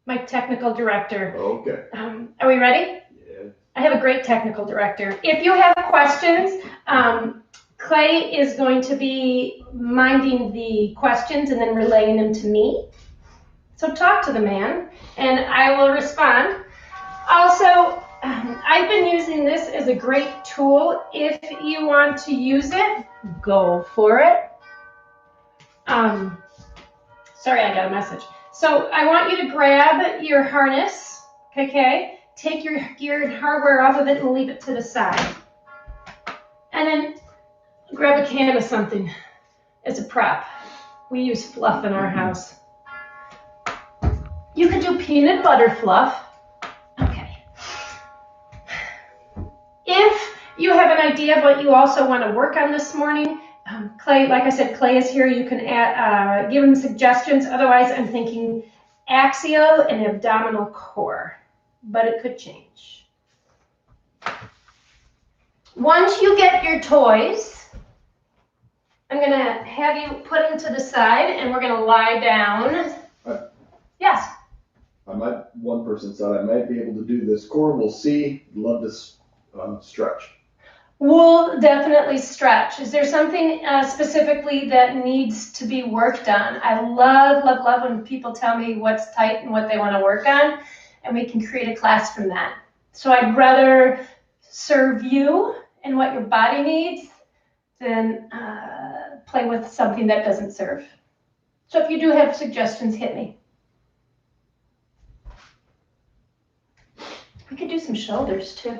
my technical director. Okay. Are we ready? Yeah. I have a great technical director. If you have questions, Clay is going to be minding the questions and then relaying them to me. So talk to the man, and I will respond. Also, I've been using this as a great tool. If you want to use it, go for it. Sorry, I got a message. So I want you to grab your harness, okay? Take your gear and hardware off of it and leave it to the side. And then grab a can of something as a prop. We use fluff in our house. You could do peanut butter fluff. Okay. If you have an idea of what you also want to work on this morning, Clay, like I said, Clay is here. You can give him suggestions. Otherwise, I'm thinking axial and abdominal core, but it could change. Once you get your toys, I'm going to have you put them to the side, and we're going to lie down. Yes? One person said I might be able to do this. Core, we'll see. Love to stretch. We'll definitely stretch. Is there something specifically that needs to be worked on? I love when people tell me what's tight and what they want to work on, and we can create a class from that. So I'd rather serve you and what your body needs than play with something that doesn't serve. So if you do have suggestions, hit me. We could do some shoulders too.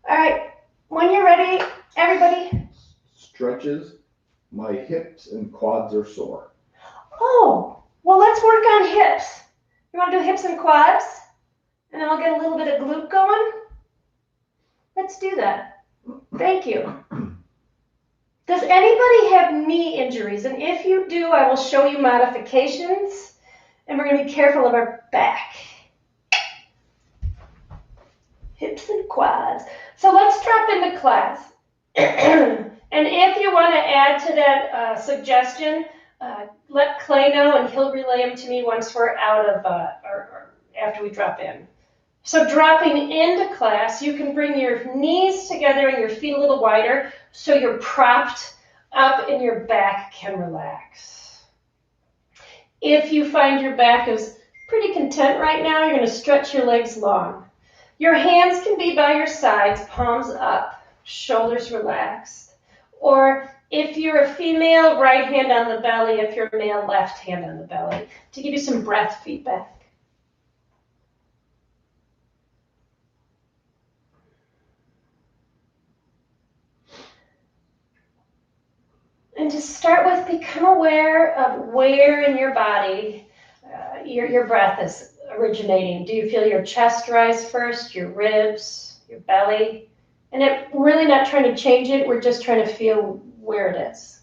All right, when you're ready, everybody. Stretches. My hips and quads are sore. Oh, well, let's work on hips. You want to do hips and quads? And then I'll get a little bit of glute going? Let's do that. Thank you. Does anybody have knee injuries? And if you do, I will show you modifications. And we're going to be careful of our back. Hips and quads. So let's drop into class. And if you want to add to that suggestion, let Clay know and he'll relay them to me once we're out of, or after we drop in. So dropping into class, you can bring your knees together and your feet a little wider so you're propped up and your back can relax. If you find your back is pretty content right now, you're going to stretch your legs long. Your hands can be by your sides, palms up, shoulders relaxed. Or if you're a female, right hand on the belly. If you're a male, left hand on the belly to give you some breath feedback. And to start with, become aware of where in your body your breath is originating. Do you feel your chest rise first, your ribs, your belly? And we're really not trying to change it. We're just trying to feel where it is.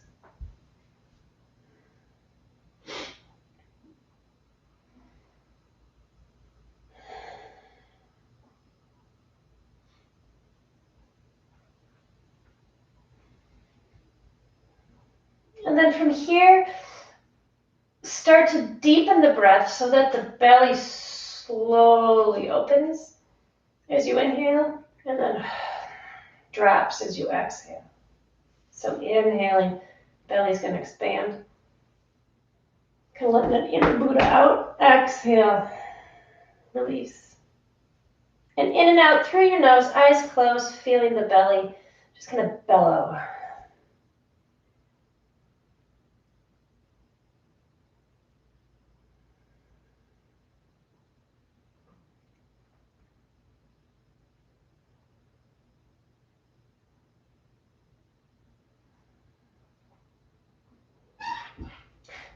And then from here, start to deepen the breath so that the belly slowly opens as you inhale and then drops as you exhale. So inhaling, belly's going to expand. Kind of letting that inner Buddha out. Exhale, release. And in and out through your nose, eyes closed, feeling the belly just kind of bellow.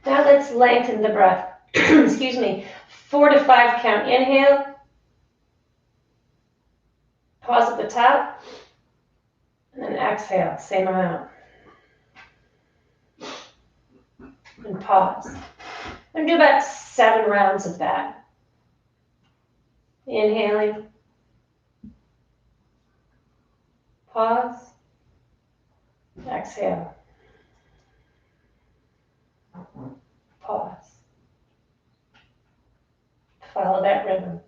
Now let's lengthen the breath. Excuse me. 4 to 5 count. Inhale. Pause at the top. And then exhale. Same amount. And pause. I'm going to do about 7 rounds of that. Inhaling. Pause. Exhale. Pause. follow that rhythm.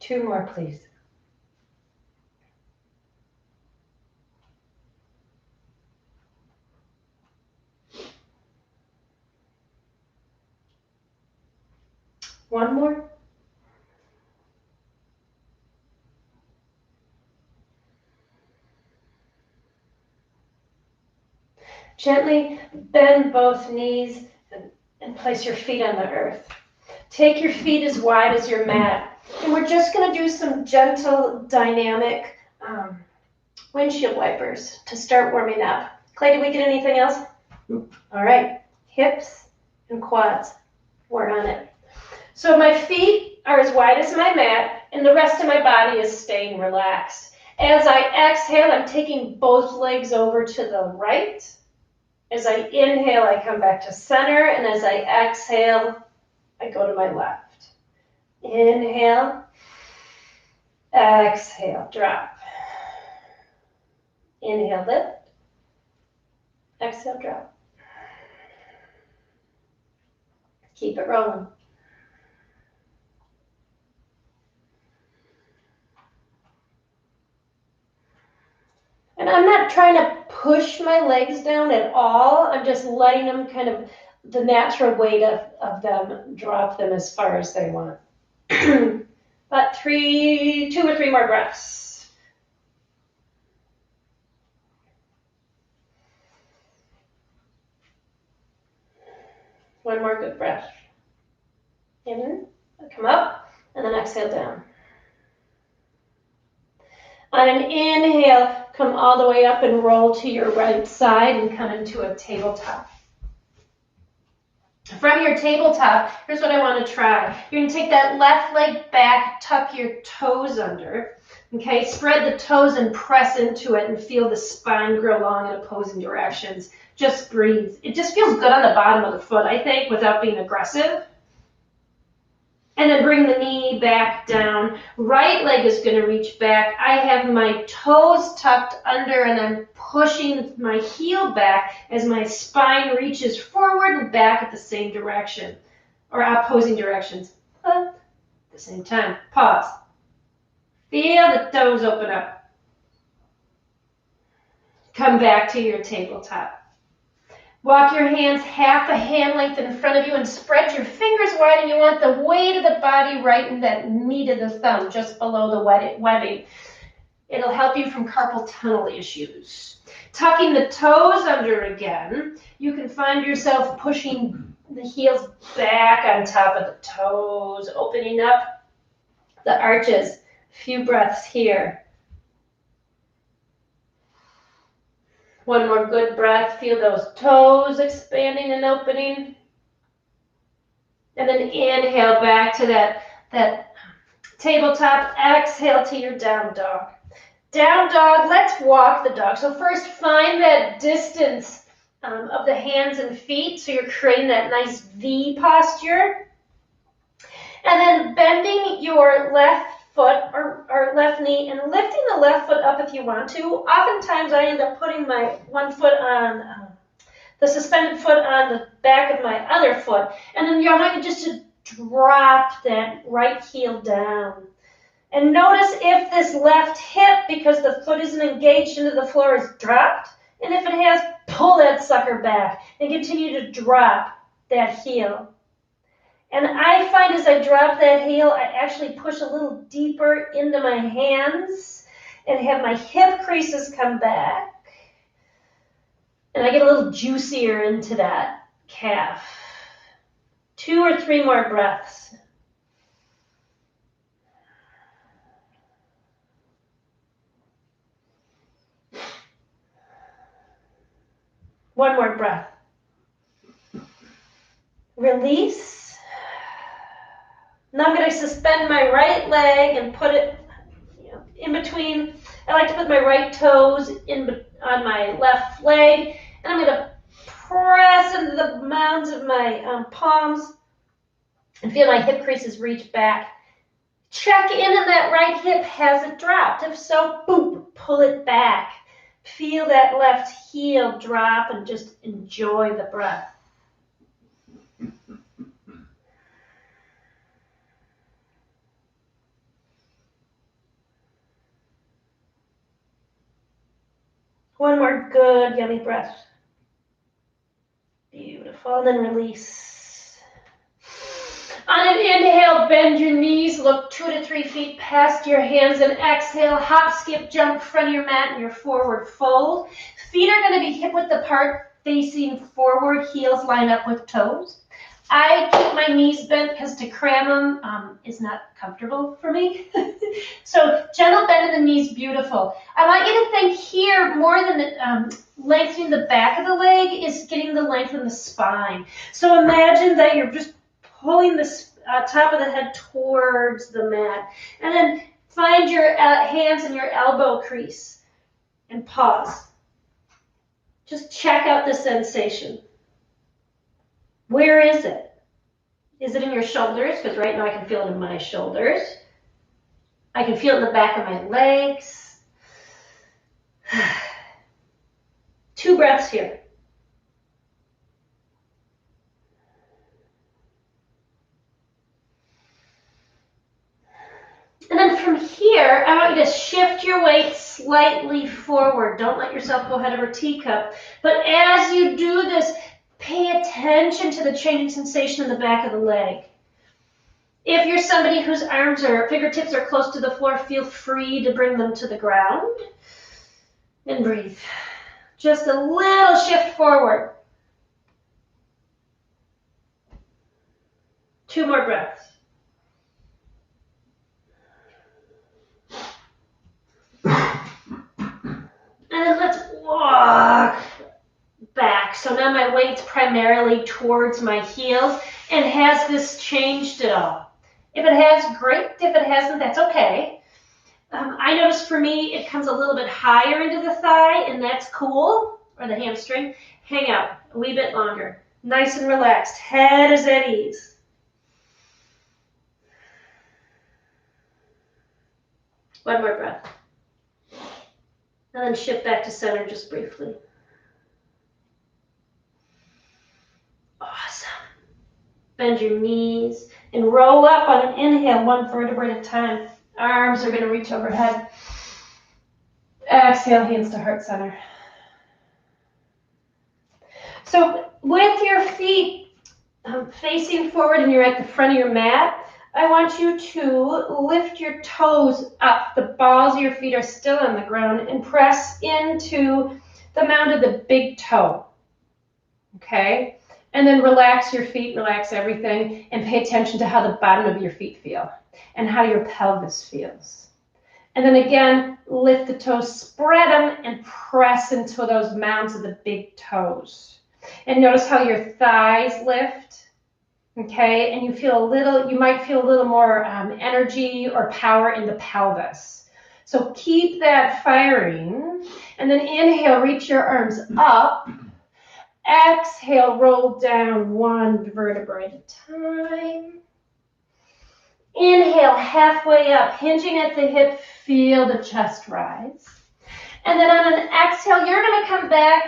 Two more, please. One more. Gently bend both knees and place your feet on the earth. Take your feet as wide as your mat. And we're just going to do some gentle, dynamic windshield wipers to start warming up. Clay, did we get anything else? Nope. All right. Hips and quads. We're on it. So my feet are as wide as my mat, and the rest of my body is staying relaxed. As I exhale, I'm taking both legs over to the right. As I inhale, I come back to center, and as I exhale, I go to my left. Inhale, exhale, drop. Inhale, lift. Exhale, drop. Keep it rolling. And I'm not trying to push my legs down at all. I'm just letting them kind of, the natural weight of them, drop them as far as they want. About 2 or 3 more breaths. One more good breath. In, come up, and then exhale down. On an inhale, come all the way up and roll to your right side and come into a tabletop. From your tabletop, here's what I want to try. You're going to take that left leg back, tuck your toes under. Okay, spread the toes and press into it and feel the spine grow long in opposing directions. Just breathe. It just feels good on the bottom of the foot, I think, without being aggressive. And then bring the knee back down. Right leg is going to reach back. I have my toes tucked under and I'm pushing my heel back as my spine reaches forward and back at the same direction, or opposing directions. At the same time. Pause. Feel the toes open up. Come back to your tabletop. Walk your hands half a hand length in front of you and spread your fingers wide, and you want the weight of the body right in that meat of the thumb, just below the webbing. It'll help you from carpal tunnel issues. Tucking the toes under again, you can find yourself pushing the heels back on top of the toes, opening up the arches. A few breaths here. One more good breath. Feel those toes expanding and opening. And then inhale back to that tabletop. Exhale to your down dog. Down dog, let's walk the dog. So first find that distance of the hands and feet. So you're creating that nice V posture. And then bending your left foot or left knee and lifting the left foot up if you want to. Oftentimes I end up putting my one foot on the suspended foot on the back of my other foot, and then you're going just to drop that right heel down. And notice if this left hip, because the foot isn't engaged into the floor, is dropped, and if it has, pull that sucker back and continue to drop that heel. And I find as I drop that heel, I actually push a little deeper into my hands and have my hip creases come back. And I get a little juicier into that calf. 2 or 3 more breaths. One more breath. Release. Now I'm going to suspend my right leg and put it in between. I like to put my right toes on my left leg, and I'm going to press into the mounds of my palms and feel my hip creases reach back. Check in and that right hip. Has it dropped? If so, boom, pull it back. Feel that left heel drop and just enjoy the breath. One more good, yummy breath. Beautiful. And then release. On an inhale, bend your knees, look 2 to 3 feet past your hands, and exhale, hop, skip, jump, front of your mat in your forward fold. Feet are going to be hip width apart, facing forward, heels line up with toes. I keep my knees bent because to cram them is not comfortable for me. So gentle bend in the knees, beautiful. I want you to think here more than lengthening the back of the leg is getting the length in the spine. So imagine that you're just pulling the top of the head towards the mat. And then find your hands in your elbow crease and pause. Just check out the sensation. Where is it? Is it in your shoulders? Because right now I can feel it in my shoulders. I can feel it in the back of my legs. 2 breaths here. And then from here, I want you to shift your weight slightly forward. Don't let yourself go head over teacup. But as you do this, pay attention to the changing sensation in the back of the leg. If you're somebody whose arms or fingertips are close to the floor, feel free to bring them to the ground. And breathe. Just a little shift forward. 2 more breaths. And then let's walk back. So now my weight's primarily towards my heels. And has this changed at all? If it has, great. If it hasn't, that's okay. I noticed for me, it comes a little bit higher into the thigh, and that's cool, or the hamstring. Hang out a wee bit longer. Nice and relaxed. Head is at ease. One more breath. And then shift back to center just briefly. Awesome. Bend your knees and roll up on an inhale, 1 vertebra at a time. Arms are going to reach overhead. Exhale, hands to heart center. So with your feet facing forward and you're at the front of your mat, I want you to lift your toes up. The balls of your feet are still on the ground and press into the mound of the big toe. Okay? And then relax your feet, relax everything, and pay attention to how the bottom of your feet feel and how your pelvis feels. And then again, lift the toes, spread them, and press into those mounds of the big toes. And notice how your thighs lift. Okay, and you might feel a little more energy or power in the pelvis. So keep that firing, and then inhale, reach your arms up. Exhale, roll down 1 vertebra at a time. Inhale, halfway up, hinging at the hip, feel the chest rise. And then on an exhale, you're going to come back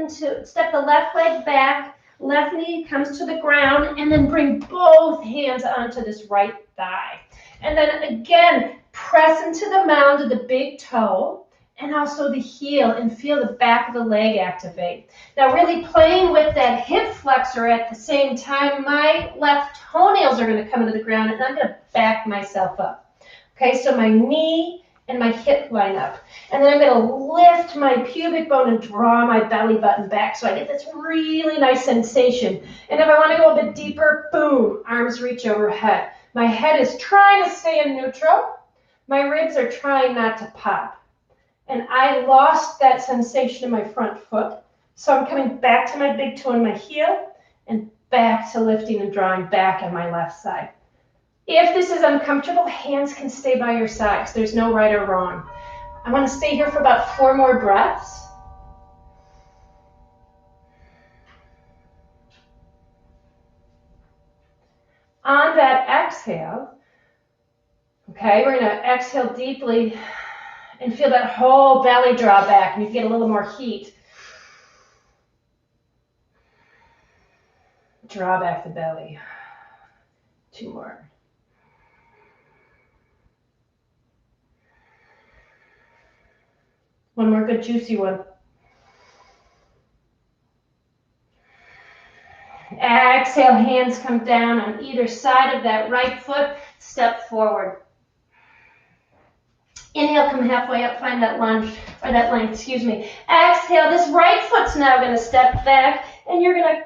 step the left leg back, left knee comes to the ground, and then bring both hands onto this right thigh. And then again, press into the mound of the big toe and also the heel and feel the back of the leg activate. Now really playing with that hip flexor at the same time, my left toenails are going to come into the ground and I'm going to back myself up. Okay, so my knee and my hip line up. And then I'm going to lift my pubic bone and draw my belly button back so I get this really nice sensation. And if I want to go a bit deeper, boom, arms reach overhead. My head is trying to stay in neutral. My ribs are trying not to pop. And I lost that sensation in my front foot. So I'm coming back to my big toe and my heel and back to lifting and drawing back on my left side. If this is uncomfortable, hands can stay by your sides. There's no right or wrong. I want to stay here for about 4 more breaths. On that exhale, okay, we're going to exhale deeply and feel that whole belly draw back, and you get a little more heat. Draw back the belly. 2 more. One more good juicy one. Exhale, hands come down on either side of that right foot, step forward. Inhale, come halfway up, find that lunge, or that length, excuse me. Exhale, this right foot's now going to step back, and you're going to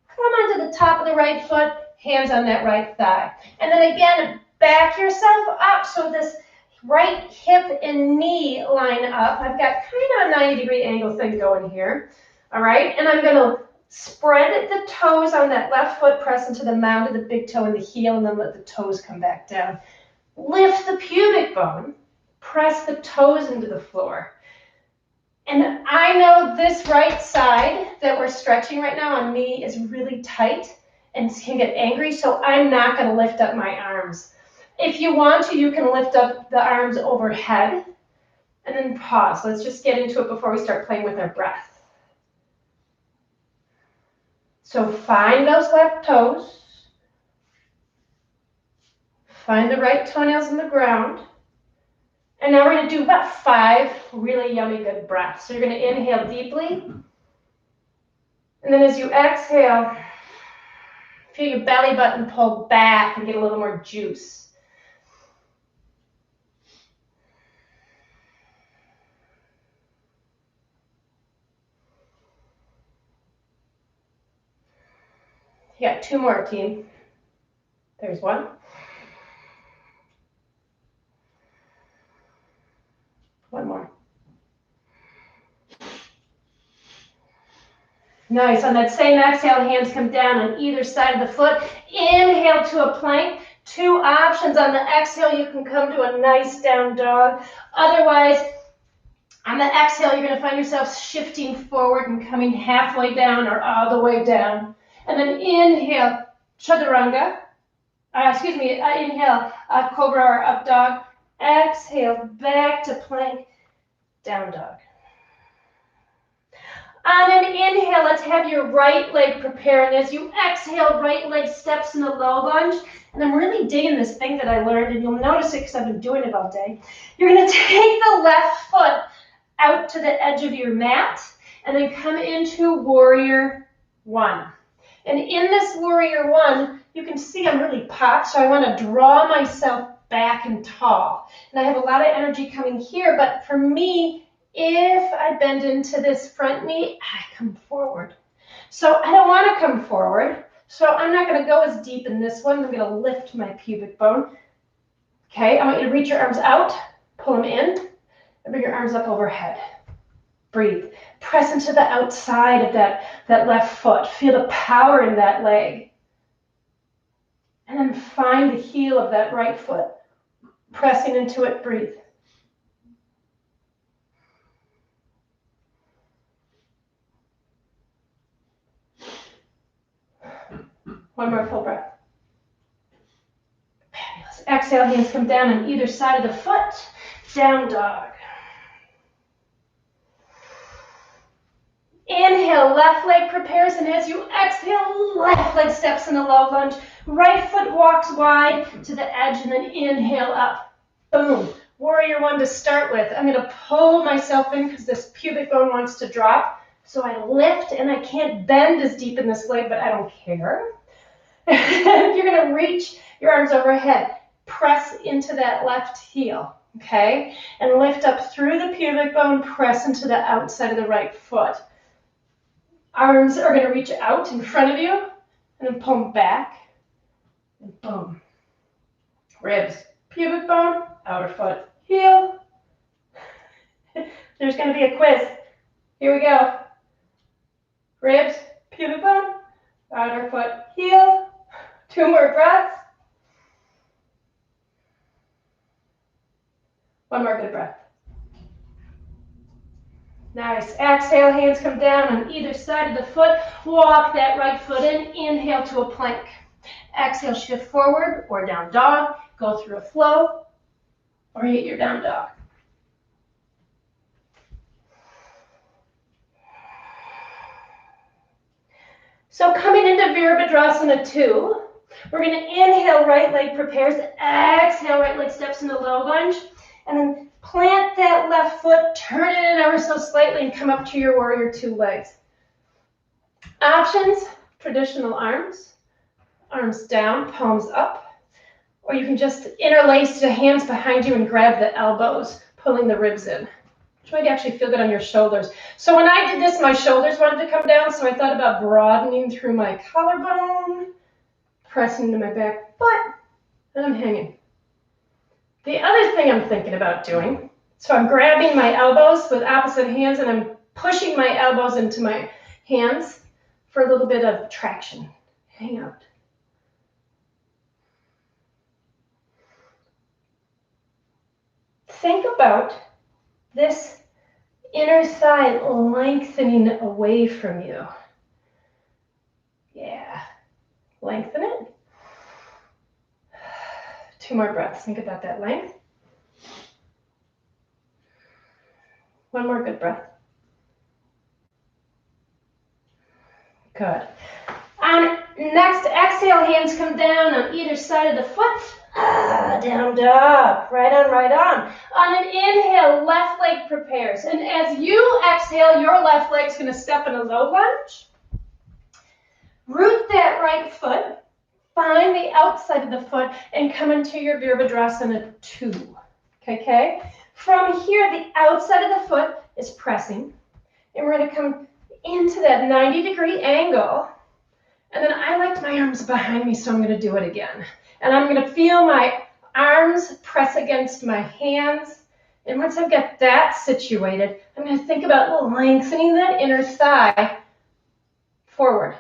come onto the top of the right foot, hands on that right thigh. And then again, back yourself up so this right hip and knee line up. I've got kind of a 90-degree angle thing going here. All right, and I'm going to spread the toes on that left foot, press into the mound of the big toe and the heel, and then let the toes come back down. Lift the pubic bone, press the toes into the floor. And I know this right side that we're stretching right now on me is really tight and can get angry, so I'm not going to lift up my arms. If you want to, you can lift up the arms overhead and then pause. Let's just get into it before we start playing with our breath. So find those left toes. Find the right toenails in the ground. And now we're going to do about 5 really yummy good breaths. So you're going to inhale deeply. And then as you exhale, feel your belly button pull back and get a little more juice. You got 2 more, team. There's 1. One more. Nice. On that same exhale, hands come down on either side of the foot. Inhale to a plank. 2 options. On the exhale, you can come to a nice down dog. Otherwise, on the exhale, you're going to find yourself shifting forward and coming halfway down or all the way down. And then inhale, chaturanga. Inhale, cobra or up dog. Exhale, back to plank, down dog. On an inhale, let's have your right leg prepare. And as you exhale, right leg steps in the low lunge. And I'm really digging this thing that I learned, and you'll notice it because I've been doing it all day. You're going to take the left foot out to the edge of your mat, and then come into warrior 1. And in this warrior 1, you can see I'm really popped, so I want to draw myself back and tall. And I have a lot of energy coming here, but for me, if I bend into this front knee, I come forward. So I don't want to come forward, so I'm not going to go as deep in this one. I'm going to lift my pubic bone. Okay, I want you to reach your arms out, pull them in, and bring your arms up overhead. Breathe. Press into the outside of that left foot. Feel the power in that leg. And then find the heel of that right foot. Pressing into it, breathe. One more full breath. Fabulous. Exhale, hands come down on either side of the foot. Down dog. Inhale, left leg prepares, and as you exhale, left leg steps in the low lunge. Right foot walks wide to the edge, and then inhale up. Boom. Warrior 1 to start with. I'm going to pull myself in because this pubic bone wants to drop. So I lift, and I can't bend as deep in this leg, but I don't care. You're going to reach your arms overhead. Press into that left heel, okay? And lift up through the pubic bone, press into the outside of the right foot. Arms are going to reach out in front of you, and then pull them back, and boom. Ribs, pubic bone, outer foot, heel. There's going to be a quiz. Here we go. Ribs, pubic bone, outer foot, heel. 2 more breaths. 1 more good breath. Nice. Exhale, hands come down on either side of the foot. Walk that right foot in. Inhale to a plank. Exhale, shift forward or down dog. Go through a flow or hit your down dog. So coming into Virabhadrasana 2, we're going to inhale, right leg prepares. Exhale, right leg steps into low lunge. And then plant that left foot, turn it in ever so slightly, and come up to your warrior 2 legs. Options, traditional arms. Arms down, palms up. Or you can just interlace the hands behind you and grab the elbows, pulling the ribs in, which might actually feel good on your shoulders. So when I did this, my shoulders wanted to come down, so I thought about broadening through my collarbone, pressing into my back foot, and I'm hanging. The other thing I'm thinking about doing, so I'm grabbing my elbows with opposite hands and I'm pushing my elbows into my hands for a little bit of traction. Hang out. Think about this inner thigh lengthening away from you. Yeah, lengthen it. 2 more breaths. Think about that length. 1 more good breath. Good. On next exhale, hands come down on either side of the foot. Down dog. Right on, right on. On an inhale, left leg prepares. And as you exhale, your left leg's going to step in a low lunge. Root that right foot. Find the outside of the foot and come into your Virabhadrasana 2. Okay? From here, the outside of the foot is pressing. And we're going to come into that 90-degree angle. And then I liked my arms behind me, so I'm going to do it again. And I'm going to feel my arms press against my hands. And once I've got that situated, I'm going to think about lengthening that inner thigh forward.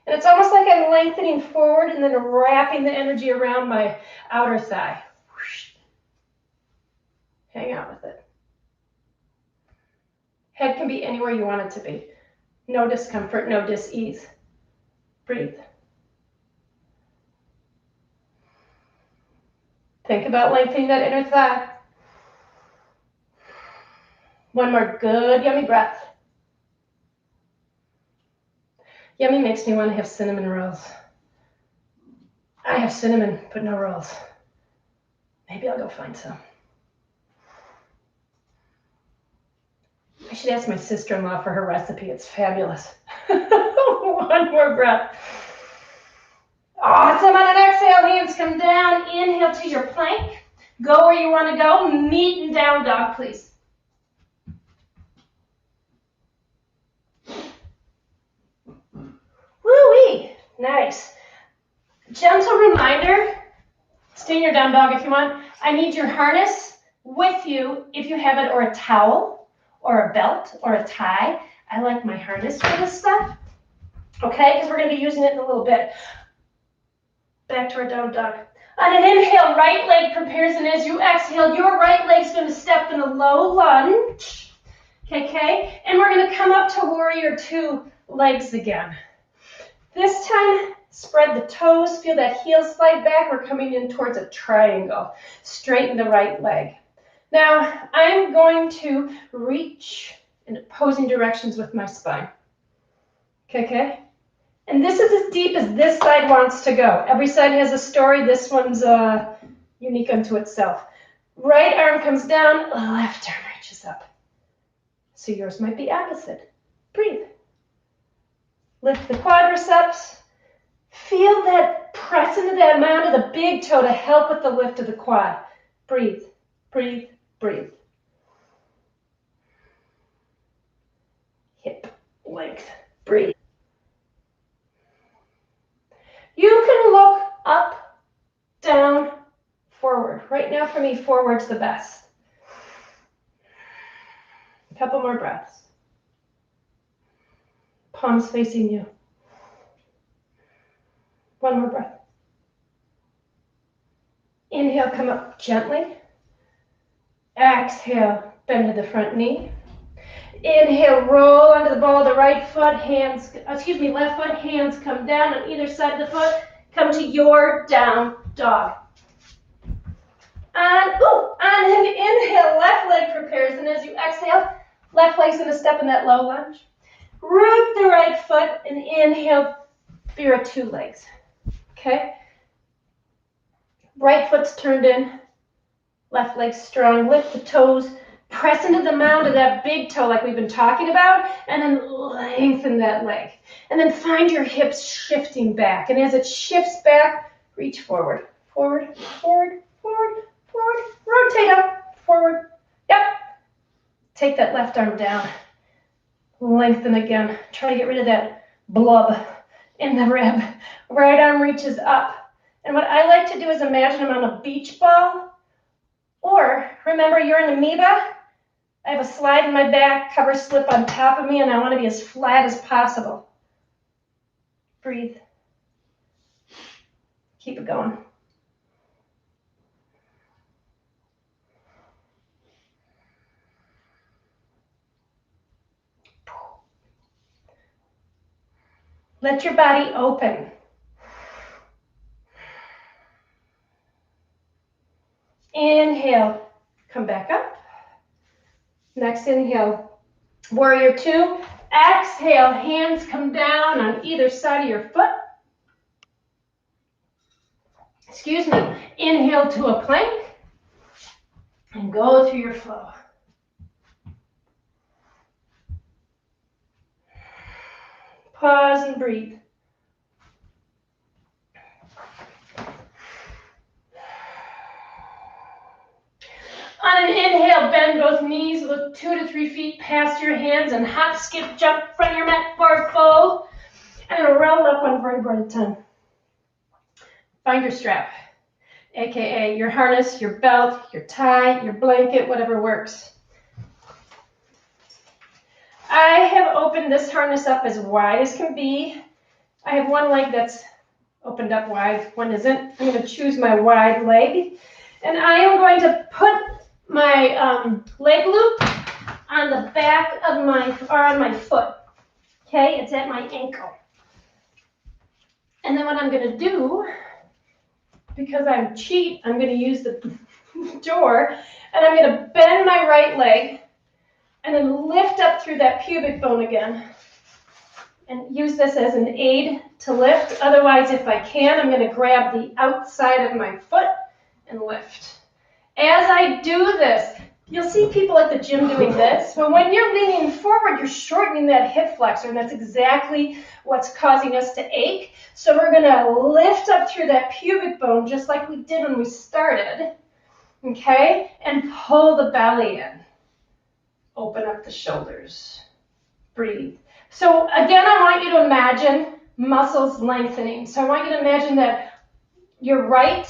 And it's almost like I'm lengthening forward and then wrapping the energy around my outer thigh. Hang out with it. Head can be anywhere you want it to be. No discomfort, no dis-ease. Breathe. Think about lengthening that inner thigh. 1 more good, yummy breath. Yummy makes me want to have cinnamon rolls. I have cinnamon, but no rolls. Maybe I'll go find some. I should ask my sister-in-law for her recipe. It's fabulous. 1 more breath. Awesome. On an exhale, hands come down. Inhale to your plank. Go where you want to go. Meet and down dog, please. Woo-wee. Nice. Gentle reminder, stay in your down dog if you want. I need your harness with you if you have it, or a towel, or a belt, or a tie. I like my harness for this stuff. Okay, because we're going to be using it in a little bit. Back to our down dog. On an inhale, right leg prepares, and as you exhale, your right leg's going to step in a low lunge. Okay, and we're going to come up to warrior 2 legs again. This time, spread the toes, feel that heel slide back. We're coming in towards a triangle. Straighten the right leg. Now, I'm going to reach in opposing directions with my spine. Okay? And this is as deep as this side wants to go. Every side has a story. This one's unique unto itself. Right arm comes down, left arm reaches up. So yours might be opposite. Breathe. Lift the quadriceps. Feel that press into that mound of the big toe to help with the lift of the quad. Breathe, breathe, breathe. Hip length. Breathe. You can look up, down, forward. Right now for me, forward's the best. A couple more breaths. Palms facing you. One more breath. Inhale, come up gently. Exhale, bend to the front knee. Inhale, roll onto the ball of the right foot, left foot, hands come down on either side of the foot. Come to your down dog. On an inhale, left leg prepares, and as you exhale, left leg's gonna step in that low lunge. Root the right foot and inhale for your two legs, okay? Right foot's turned in, left leg strong, lift the toes, press into the mound of that big toe like we've been talking about, and then lengthen that leg. And then find your hips shifting back. And as it shifts back, reach forward, forward, forward, forward, forward, rotate up, forward. Yep. Take that left arm down. Lengthen again. Try to get rid of that blub in the rib. Right arm reaches up. And what I like to do is imagine I'm on a beach ball. Or remember, you're an amoeba. I have a slide in my back, cover slip on top of me, and I want to be as flat as possible. Breathe. Keep it going. Let your body open. Inhale, come back up. Next inhale, warrior two. Exhale, hands come down on either side of your foot. Excuse me. Inhale to a plank and go through your flow. Pause and breathe. On an inhale, bend both knees, look 2 to 3 feet past your hands, and hop, skip, jump, front of your mat, forward fold, and then roll up one vertebra at a time. Find your strap, aka your harness, your belt, your tie, your blanket, whatever works. I have opened this harness up as wide as can be. I have one leg that's opened up wide, one isn't. I'm going to choose my wide leg, and I am going to put my leg loop on the back of on my foot. Okay, it's at my ankle. And then what I'm going to do, because I'm cheap, I'm going to use the door, and I'm going to bend my right leg and then lift up through that pubic bone again and use this as an aid to lift. Otherwise, if I can, I'm going to grab the outside of my foot and lift. As I do this, you'll see people at the gym doing this, but when you're leaning forward, you're shortening that hip flexor, and that's exactly what's causing us to ache. So we're going to lift up through that pubic bone just like we did when we started, okay, and pull the belly in. Open up the shoulders. Breathe. So again, I want you to imagine muscles lengthening. So I want you to imagine that your right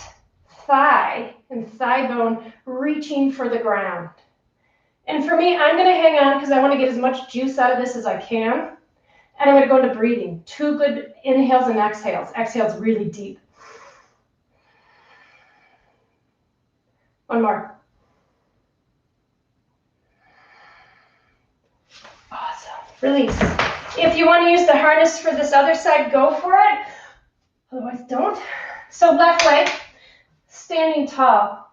thigh and thigh bone reaching for the ground. And for me, I'm going to hang on because I want to get as much juice out of this as I can. And I'm going to go into breathing. 2 good inhales and exhales. Exhales really deep. One more. Awesome. Release. If you want to use the harness for this other side, go for it. Otherwise, don't. So left leg, standing tall.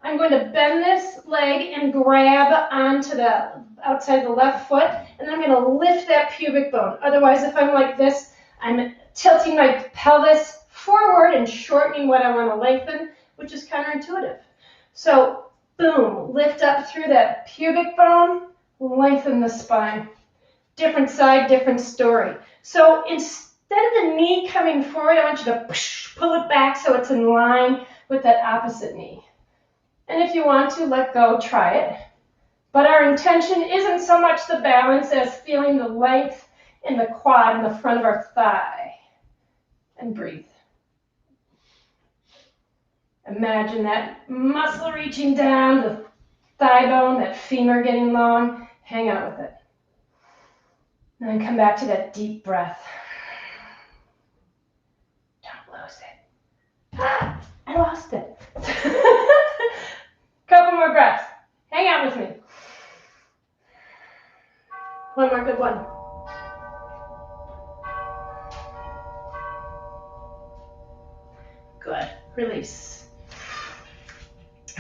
I'm going to bend this leg and grab onto the outside of the left foot, and I'm going to lift that pubic bone. Otherwise, if I'm like this, I'm tilting my pelvis forward and shortening what I want to lengthen, which is counterintuitive. So, boom, lift up through that pubic bone, lengthen the spine. Different side, different story. So instead of the knee coming forward, I want you to pull it back so it's in line with that opposite knee. And if you want to, let go, try it. But our intention isn't so much the balance as feeling the length in the quad in the front of our thigh. And breathe. Imagine that muscle reaching down, the thigh bone, that femur getting long. Hang out with it. And then come back to that deep breath. Don't lose it. Ah, I lost it. Couple more breaths. Hang out with me. One more good one. Good. Release.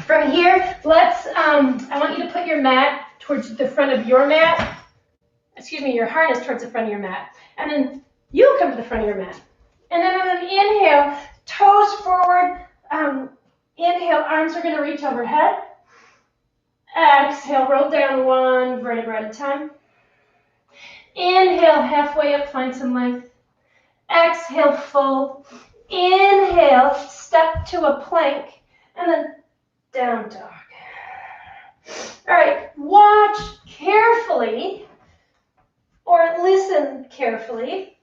From here, I want you to put your mat towards the front of your mat. Excuse me, your harness towards the front of your mat. And then you come to the front of your mat. And then on an inhale, toes forward. Inhale, arms are going to reach overhead. Exhale, roll down one vertebra at a time. Inhale, halfway up, find some length. Exhale, fold. Inhale, step to a plank. And then down dog. All right, watch carefully or listen carefully.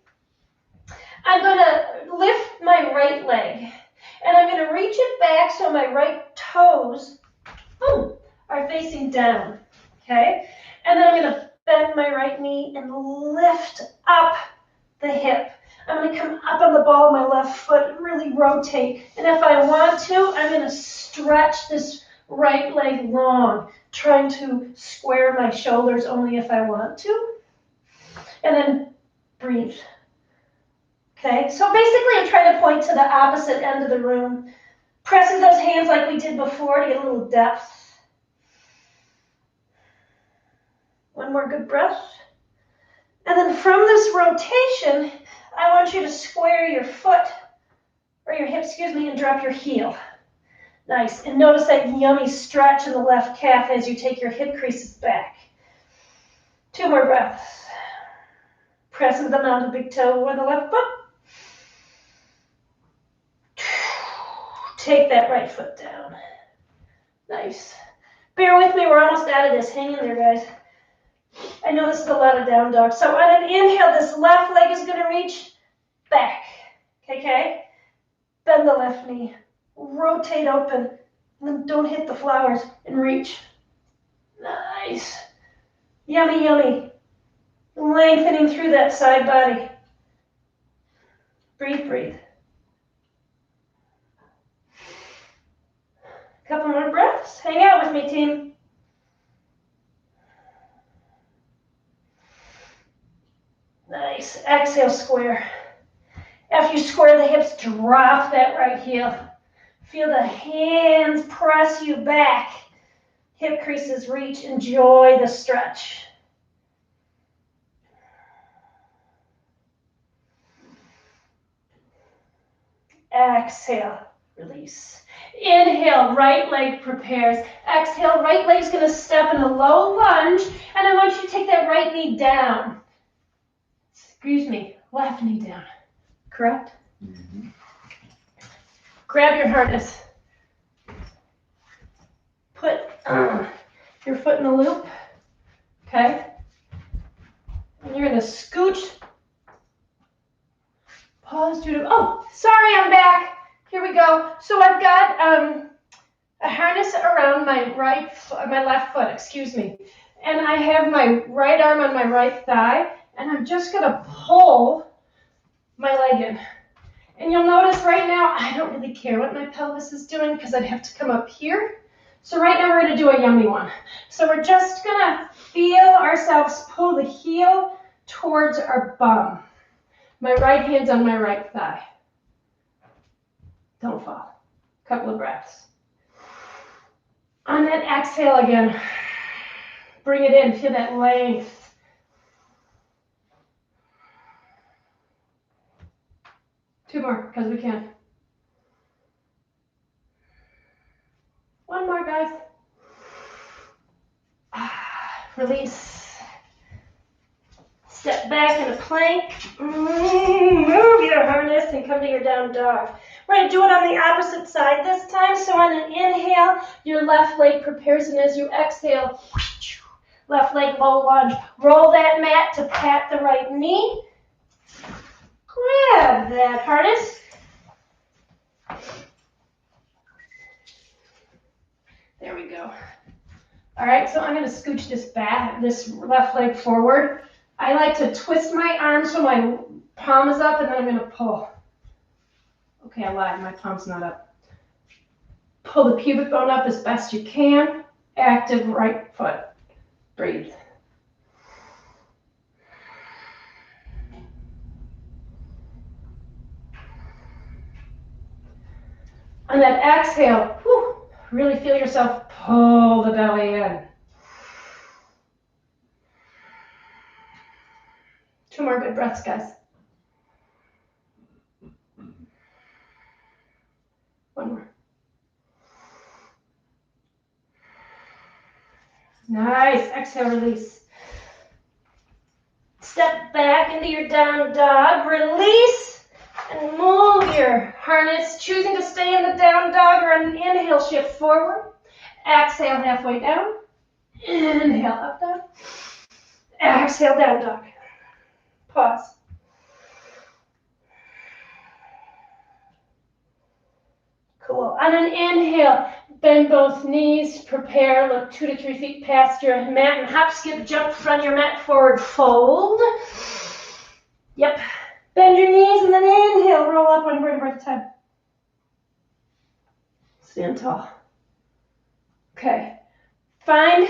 I'm going to lift my right leg and I'm going to reach it back so my right toes are facing down, okay? And then I'm going to bend my right knee and lift up the hip. I'm going to come up on the ball of my left foot and really rotate. And if I want to, I'm going to stretch this right leg long, trying to square my shoulders only if I want to. And then breathe. Okay, so basically I'm trying to point to the opposite end of the room, pressing those hands like we did before to get a little depth. One more good breath. And then from this rotation, I want you to square your foot, or your hip, and drop your heel. Nice. And notice that yummy stretch in the left calf as you take your hip creases back. Two more breaths. Press into the mounted big toe with the left foot. Take that right foot down. Nice. Bear with me, we're almost out of this. Hang in there, guys. I know this is a lot of down dog. So on an inhale, this left leg is going to reach back. Okay? Bend the left knee. Rotate open. And then don't hit the flowers and reach. Nice. Yummy, yummy. Lengthening through that side body. Breathe, breathe. Couple more breaths. Hang out with me, team. Nice. Exhale, square. After you square the hips, drop that right heel. Feel the hands press you back. Hip creases reach. Enjoy the stretch. Exhale, release. Inhale, right leg prepares. Exhale, right leg's going to step in a low lunge, and I want you to take that right knee down. Excuse me, left knee down. Correct? Mm-hmm. Grab your harness. Put your foot in the loop. Okay? And you're going to scooch. Pause. Oh, sorry, I'm back. Here we go. So I've got a harness around my left foot, and I have my right arm on my right thigh, and I'm just going to pull my leg in. And you'll notice right now, I don't really care what my pelvis is doing because I'd have to come up here. So right now we're going to do a yummy one. So we're just going to feel ourselves pull the heel towards our bum. My right hand's on my right thigh. Don't fall. Couple of breaths. On that exhale again, bring it in. Feel that length. Two more, because we can. One more, guys. Release. Step back in a plank. Move your harness and come to your down dog. We're going to do it on the opposite side this time. So on an inhale, your left leg prepares, and as you exhale, left leg low lunge. Roll that mat to pat the right knee. Grab that harness. There we go. All right, so I'm going to scooch this left leg forward. I like to twist my arm so my palm is up, and then I'm going to pull. Okay, I lied. My palm's not up. Pull the pubic bone up as best you can. Active right foot. Breathe. On that exhale, whew, really feel yourself pull the belly in. 2 more good breaths, guys. 1 more. Nice. Exhale, release. Step back into your down dog. Release and move your harness, choosing to stay in the down dog or an inhale, shift forward. Exhale, halfway down. Inhale, up dog. Exhale, down dog. Pause. Cool. On an inhale, bend both knees, prepare, look 2 to 3 feet past your mat and hop, skip, jump, front your mat, forward, fold. Yep. Bend your knees and then inhale, roll up 1 vertebra at a time. Stand tall. Okay. Find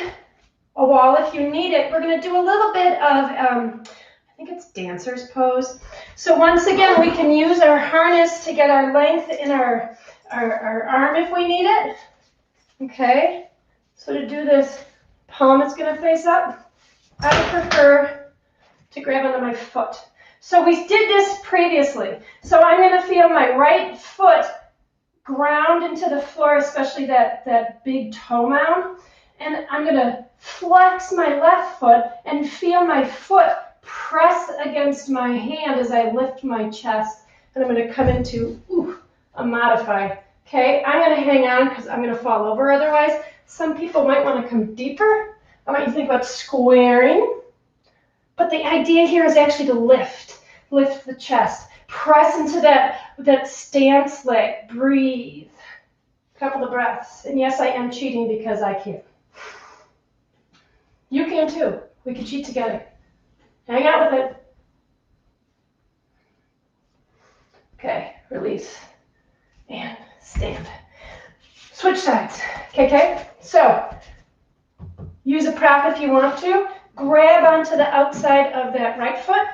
a wall if you need it. We're going to do a little bit of, I think it's dancer's pose. So once again, we can use our harness to get our length in our arm if we need it. Okay, so to do this, palm is going to face up. I would prefer to grab onto my foot. So we did this previously. So I'm going to feel my right foot ground into the floor, especially that big toe mound. And I'm going to flex my left foot and feel my foot press against my hand as I lift my chest. And I'm going to come into a modified. Okay, I'm going to hang on because I'm going to fall over otherwise. Some people might want to come deeper. I want you to think about squaring. But the idea here is actually to lift the chest. Press into that stance leg. Breathe. Couple of breaths. And yes, I am cheating because I can. You can too. We can cheat together. Hang out with it. Okay, release. And stand. Switch sides. Okay? So, use a prop if you want to. Grab onto the outside of that right foot.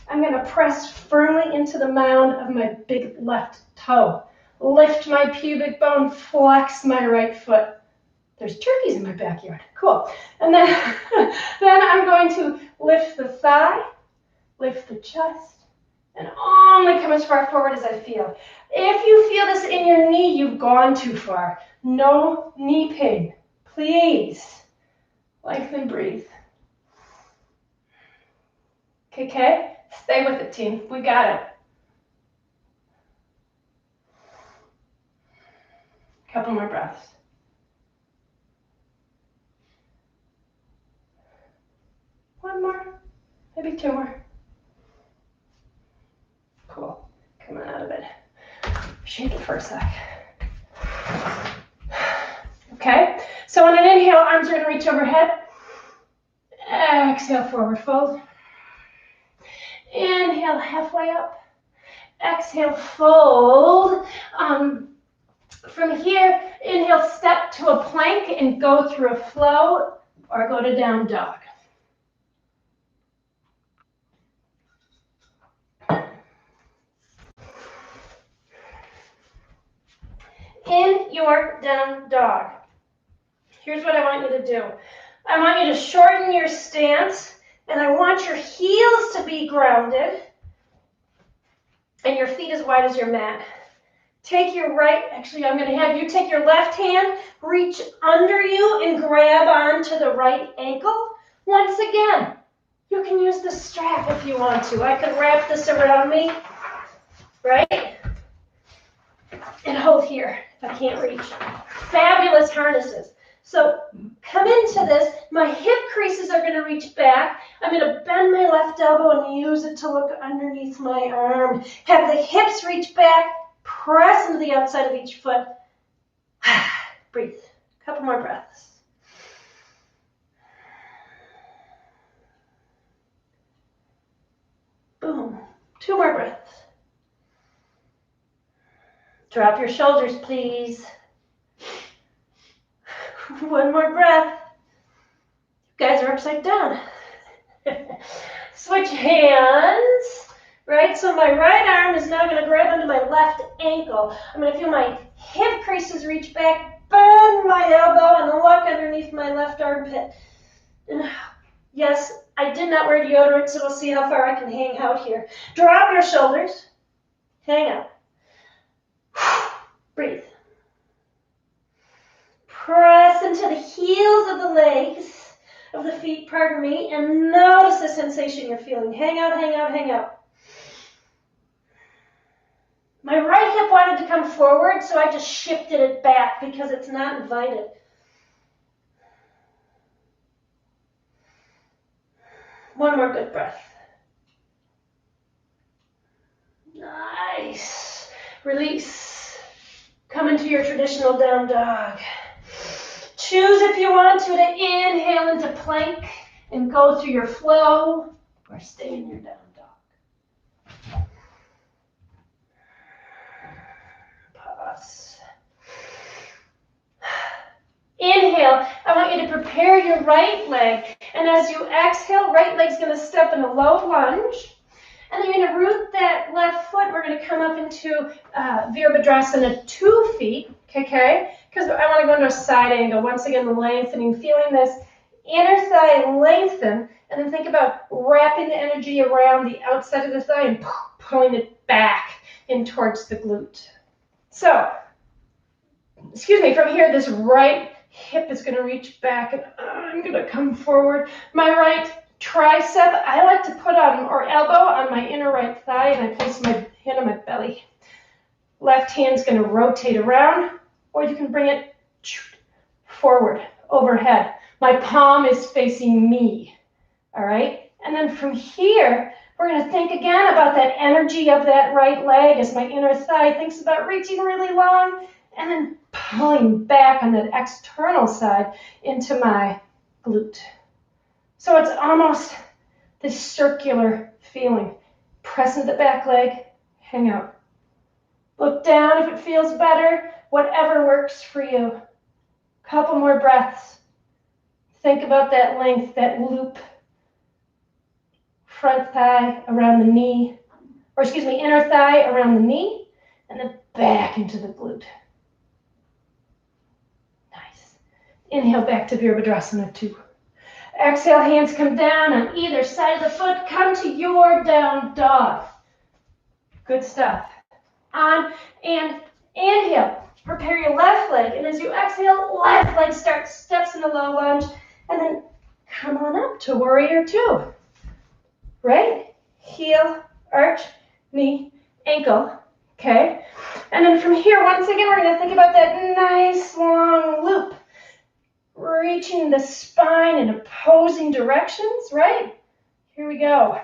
I'm going to press firmly into the mound of my big left toe. Lift my pubic bone, flex my right foot. There's turkeys in my backyard. Cool. And then, then I'm going to lift the thigh, lift the chest, and only come as far forward as I feel. If you feel this in your knee, you've gone too far. No knee pain. Please. Lengthen, breathe. Okay? Stay with it, team. We got it. Couple more breaths. One more, maybe 2 more. Cool. Come on out of it. Shake it for a sec. Okay, so on an inhale, arms are going to reach overhead. Exhale, forward fold. Inhale, halfway up. Exhale, fold. From here, inhale, step to a plank and go through a flow or go to down dog. In your down dog, here's what I want you to do. I want you to shorten your stance, and I want your heels to be grounded and your feet as wide as your mat. Take your actually I'm going to have you take your left hand, reach under you and grab onto the right ankle. Once again, you can use the strap if you want to. I could wrap this around me, right? And hold here if I can't reach. Fabulous harnesses. So come into this. My hip creases are going to reach back. I'm going to bend my left elbow and use it to look underneath my arm. Have the hips reach back. Press into the outside of each foot. Breathe. A couple more breaths. 2 more breaths. Drop your shoulders, please. 1 more breath. You guys are upside down. Switch hands. Right, so my right arm is now going to grab onto my left ankle. I'm going to feel my hip creases reach back, bend my elbow, and look underneath my left armpit. Yes, I did not wear deodorant, so we'll see how far I can hang out here. Drop your shoulders. Hang out. Breathe. Press into the heels of the legs, of the feet, pardon me, and notice the sensation you're feeling. Hang out, hang out, hang out. My right hip wanted to come forward, so I just shifted it back because it's not invited. One more good breath. Nice. Release. Come into your traditional down dog. Choose if you want to inhale into plank and go through your flow, or stay in your down dog. Pause. Inhale, I want you to prepare your right leg, and as you exhale, right leg's going to step in a low lunge, and then you're going to root that left foot. We're going to come up into Virabhadrasana 2 feet, okay? Because I want to go into a side angle. Once again, lengthening, feeling this inner thigh lengthen, and then think about wrapping the energy around the outside of the thigh and pulling it back in towards the glute. So, excuse me, from here, this right hip is going to reach back, and I'm going to come forward. My right tricep, I like to put on, or elbow on my inner right thigh, and I place my hand on my belly. Left hand's going to rotate around, or you can bring it forward, overhead. My palm is facing me, all right? And then from here, we're going to think again about that energy of that right leg as my inner thigh thinks about reaching really long, and then pulling back on that external side into my glute. So it's almost this circular feeling. Press into the back leg, hang out. Look down if it feels better, whatever works for you. Couple more breaths. Think about that length, that loop. Front thigh around the knee, or excuse me, inner thigh around the knee, and then back into the glute. Nice. Inhale back to Virabhadrasana 2. Exhale, hands come down on either side of the foot. Come to your down dog. Good stuff. On and inhale. Prepare your left leg, and as you exhale, left leg steps in a low lunge, and then come on up to warrior 2. Right? Heel, arch, knee, ankle. Okay? And then from here, once again, we're going to think about that nice long loop. Reaching the spine in opposing directions, right? Here we go.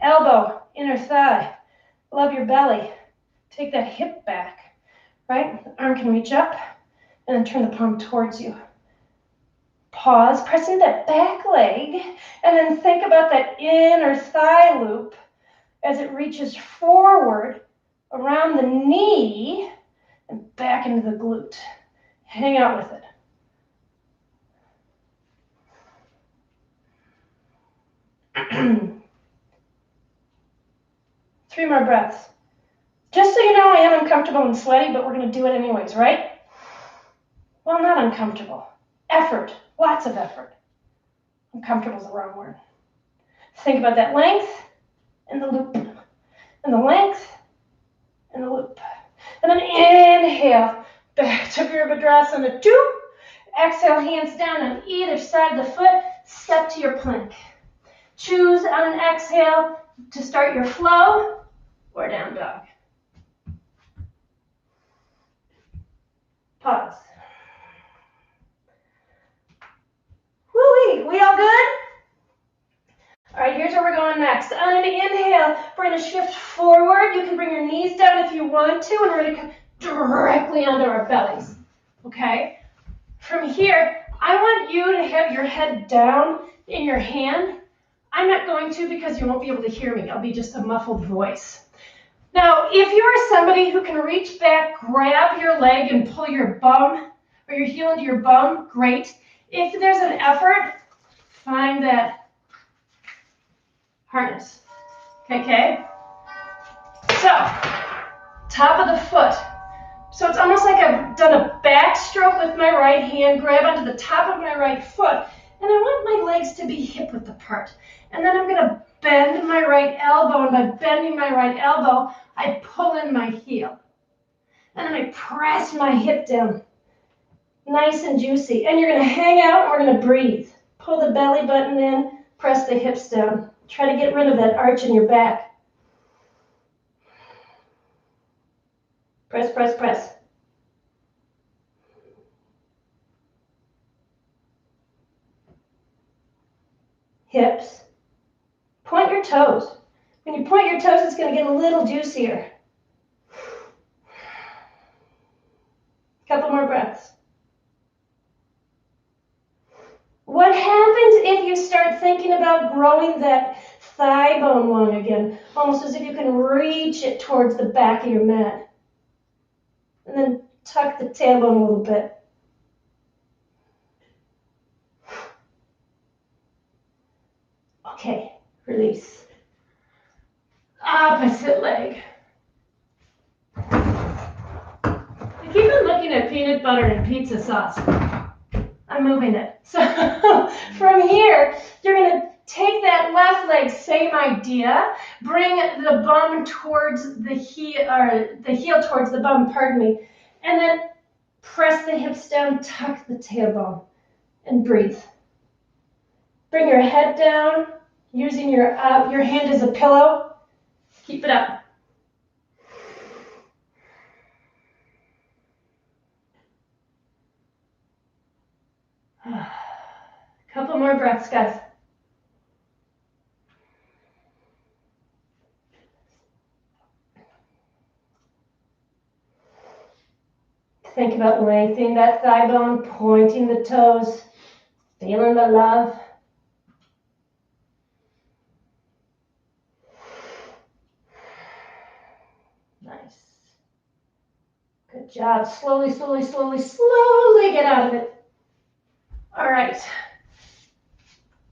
Elbow, inner thigh. Love your belly. Take that hip back, right? The arm can reach up, and then turn the palm towards you. Pause, press into that back leg, and then think about that inner thigh loop as it reaches forward around the knee and back into the glute. Hang out with it. Three more breaths. Just so you know, I am uncomfortable and sweaty, but we're going to do it anyways, right? Well, not uncomfortable. Effort. Lots of effort. Uncomfortable is the wrong word. Think about that length and the loop. And the length and the loop. And then inhale. Back to Virabhadrasana 2. Exhale, hands down on either side of the foot. Step to your plank. Choose on an exhale to start your flow or down dog. Pause. Woo-wee, we all good? All right, here's where we're going next. On an inhale, we're going to shift forward. You can bring your knees down if you want to, and we're going to come directly onto our bellies, okay? From here, I want you to have your head down in your hand. I'm not going to because you won't be able to hear me. I'll be just a muffled voice. Now, if you are somebody who can reach back, grab your leg and pull your bum or your heel into your bum, great. If there's an effort, find that harness. Okay? So, top of the foot. So it's almost like I've done a backstroke with my right hand, grab onto the top of my right foot, and I want my legs to be hip width apart. And then I'm going to bend my right elbow, and by bending my right elbow, I pull in my heel. And then I press my hip down, nice and juicy. And you're going to hang out, and we're going to breathe. Pull the belly button in, press the hips down. Try to get rid of that arch in your back. Press, press, press. Hips. Point your toes. When you point your toes, it's going to get a little juicier. Couple more breaths. What happens if you start thinking about growing that thigh bone long again? Almost as if you can reach it towards the back of your mat. And then tuck the tailbone a little bit. Okay, release. Opposite leg. I keep on looking at peanut butter and pizza sauce. I'm moving it. So from here, you're going to take that left leg, same idea. Bring the bum towards the heel, or the heel towards the bum, pardon me. And then press the hips down, tuck the tailbone, and breathe. Bring your head down, using your hand as a pillow. Keep it up. Couple more breaths, guys. Think about lengthening that thigh bone, pointing the toes, feeling the love. Nice. Good job. Slowly, slowly, slowly, slowly get out of it. All right.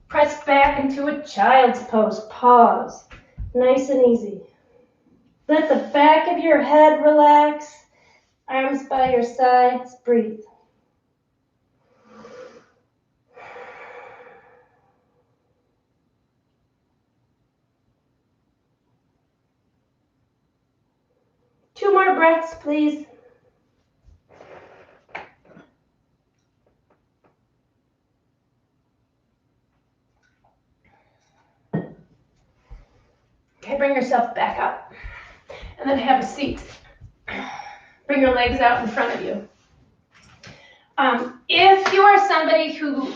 Press back into a child's pose. Pause. Nice and easy. Let the back of your head relax. Arms by your sides. Breathe. Two more breaths, please. Okay, bring yourself back up. And then have a seat. Bring your legs out in front of you. If you are somebody who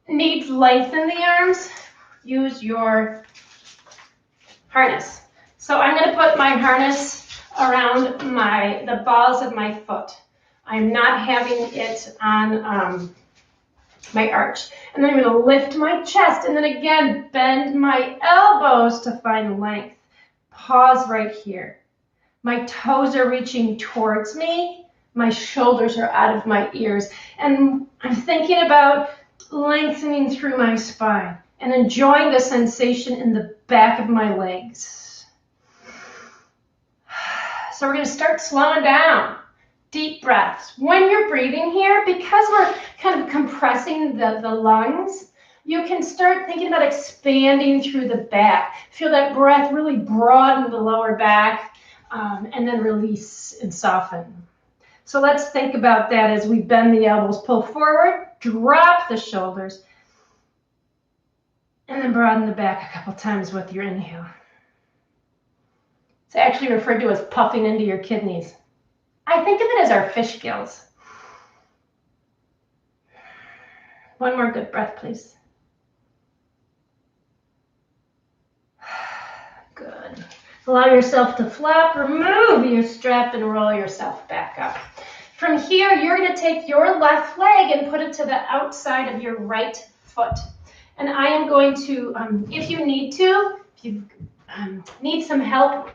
needs lengthen the arms, use your harness. So I'm going to put my harness around the balls of my foot. I'm not having it on my arch. And then I'm going to lift my chest and then again bend my elbows to find length. Pause right here. My toes are reaching towards me. My shoulders are out of my ears. And I'm thinking about lengthening through my spine and enjoying the sensation in the back of my legs. So we're going to start slowing down. Deep breaths. When you're breathing here, because we're kind of compressing the lungs, you can start thinking about expanding through the back. Feel that breath really broaden the lower back, and then release and soften. So let's think about that as we bend the elbows, pull forward, drop the shoulders, and then broaden the back a couple times with your inhale. It's actually referred to as puffing into your kidneys. I think of it as our fish gills. One more good breath, please. Good. Allow yourself to flop, remove your strap, and roll yourself back up. From here, you're going to take your left leg and put it to the outside of your right foot. And I am going to, if you need need some help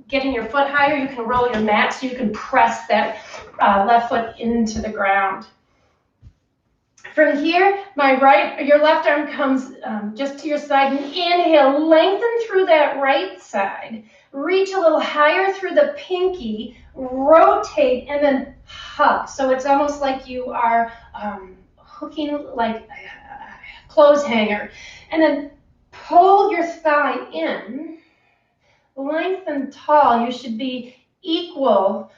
getting your foot higher, you can roll your mat so you can press that left foot into the ground. From here, your left arm comes just to your side, and inhale, lengthen through that right side. Reach a little higher through the pinky, rotate, and then hug. So it's almost like you are hooking like a clothes hanger. And then pull your thigh in, lengthen tall. You should be equal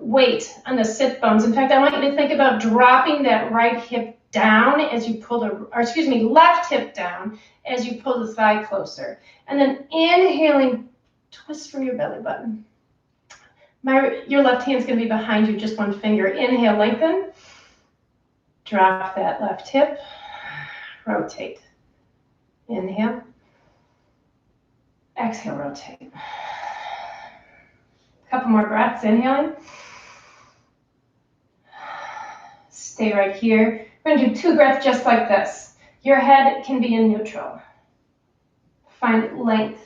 weight on the sit bones. In fact, I want you to think about dropping that right hip down as you pull left hip down as you pull the thigh closer. And then inhaling, twist from your belly button. Your left hand's going to be behind you, just one finger. Inhale, lengthen. Drop that left hip. Rotate. Inhale. Exhale, rotate. A couple more breaths, inhaling. Stay right here. We're going to do 2 breaths just like this. Your head can be in neutral. Find length.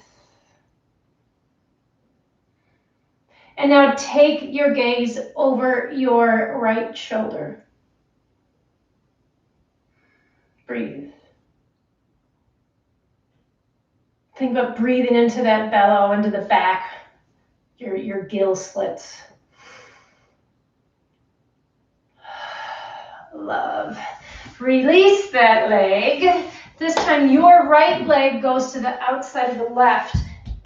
And now take your gaze over your right shoulder. Breathe. Think about breathing into that bellow, into the back, your gill slits. Love. Release that leg. This time your right leg goes to the outside of the left.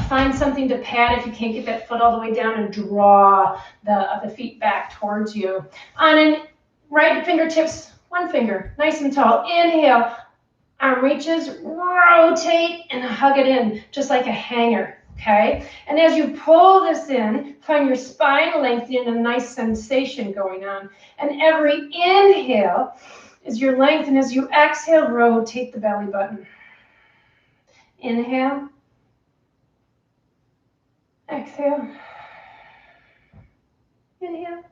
Find something to pad if you can't get that foot all the way down, and draw the feet back towards you. On right fingertips, one finger, nice and tall. Inhale, arm reaches, rotate, and hug it in, just like a hanger, okay? And as you pull this in, find your spine lengthening, a nice sensation going on. And every inhale is your length, and as you exhale, rotate the belly button. Inhale. Exhale. Inhale.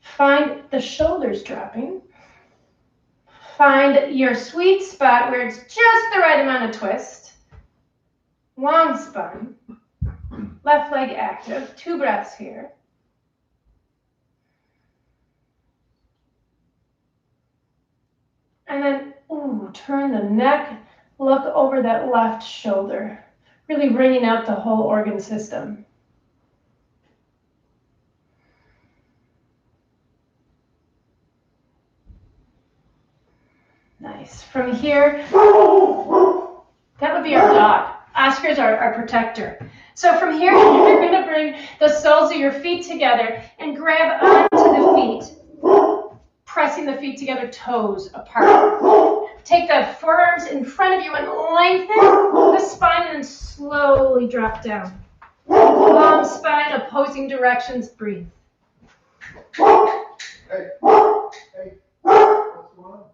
Find the shoulders dropping. Find your sweet spot where it's just the right amount of twist. Long spine. Left leg active. 2 breaths here. And then, turn the neck. Look over that left shoulder. Really bringing out the whole organ system. Nice. From here, that would be our dog. Oscar's our protector. So from here, you're going to bring the soles of your feet together and grab onto the feet, pressing the feet together, toes apart. Take the forearms in front of you and lengthen the spine, and then slowly drop down. Long spine, opposing directions, breathe. Hey. What's going on?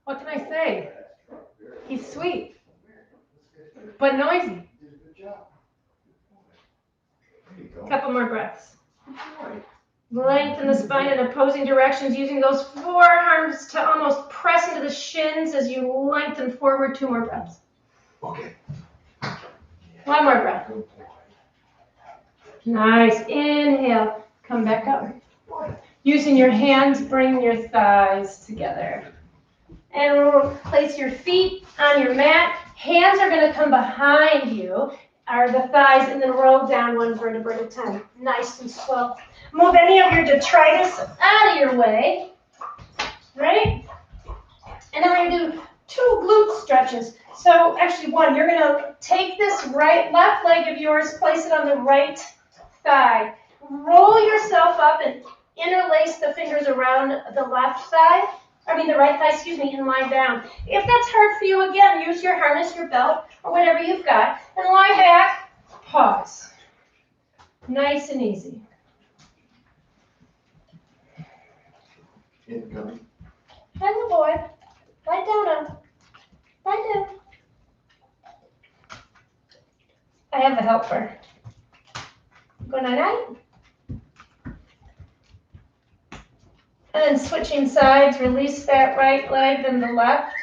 What can I say? He's sweet, but noisy. Couple more breaths. Lengthen the spine in opposing directions, using those forearms to almost press into the shins as you lengthen forward. 2 more breaths. Okay. 1 more breath. Nice. Inhale. Come back up. Using your hands, bring your thighs together. And place your feet on your mat. Hands are going to come behind you, are the thighs, and then roll down 1 vertebra at a time. Nice and slow. Move any of your detritus out of your way. Right? And then we're going to do 2 glute stretches. So actually 1, you're going to take this left leg of yours, place it on the right thigh. Roll yourself up and interlace the fingers around the left thigh. The right thigh, and lie down. If that's hard for you, again, use your harness, your belt, or whatever you've got, and lie back, pause. Nice and easy. Incoming. Hello, boy. Lie down now. Lie down. I have the helper. Go night-night. And then switching sides, release that right leg, then the left.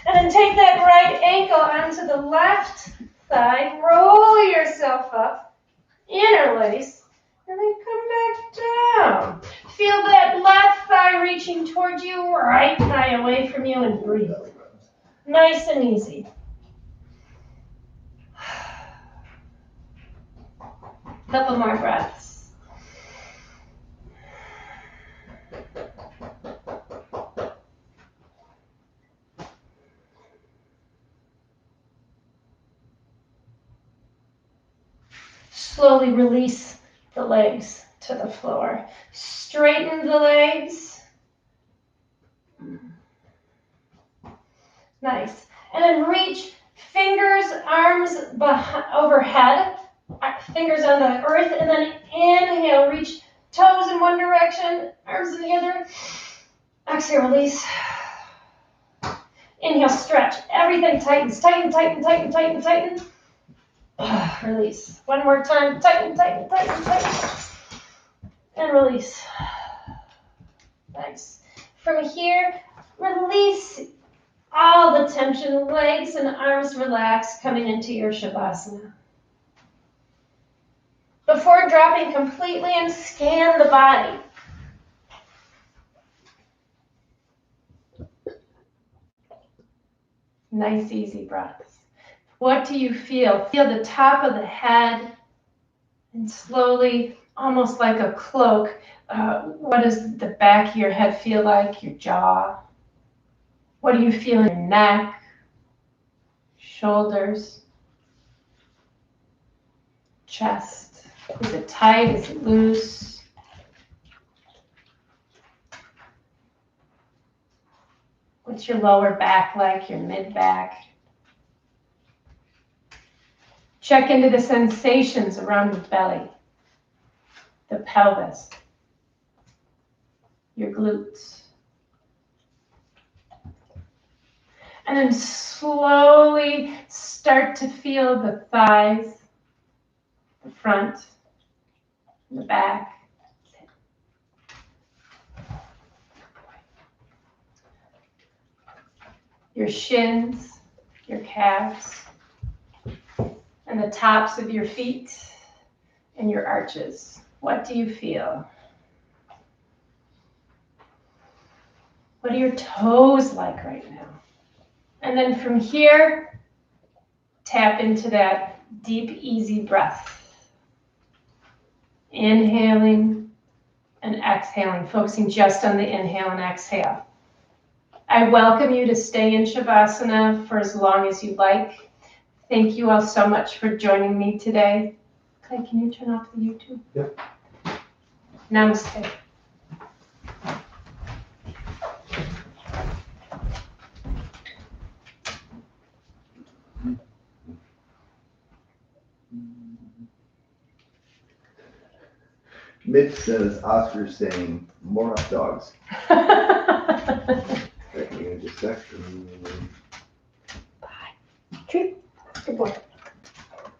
And then take that right ankle onto the left side, roll yourself up, interlace, and then come back down. Feel that left thigh reaching towards you, right thigh away from you, and breathe. Nice and easy. Couple more breaths. Slowly release the legs to the floor. Straighten the legs. Nice. And then reach fingers, arms overhead, fingers on the earth, and then inhale, reach toes in one direction, arms in the other. Exhale, release. Inhale, stretch. Everything tightens. Tighten, tighten, tighten, tighten, tighten. Release. One more time. Tighten, tighten, tighten, tighten. And release. Nice. From here, release all the tension. Legs and arms relax, coming into your Shavasana. Before dropping completely, and scan the body. Nice, easy breaths. What do you feel? Feel the top of the head, and slowly, almost like a cloak, what does the back of your head feel like? Your jaw? What do you feel in your neck? Shoulders? Chest? Is it tight? Is it loose? What's your lower back like? Your mid back? Check into the sensations around the belly, the pelvis, your glutes. And then slowly start to feel the thighs, the front, the back. Your shins, your calves, and the tops of your feet and your arches. What do you feel? What are your toes like right now? And then from here, tap into that deep, easy breath. Inhaling and exhaling, focusing just on the inhale and exhale. I welcome you to stay in Shavasana for as long as you like. Thank you all so much for joining me today. Clay, can you turn off the YouTube? Yep. Namaste. Mitch says Oscar's saying more hot dogs. Just a sec. Bye. Treat. Good boy.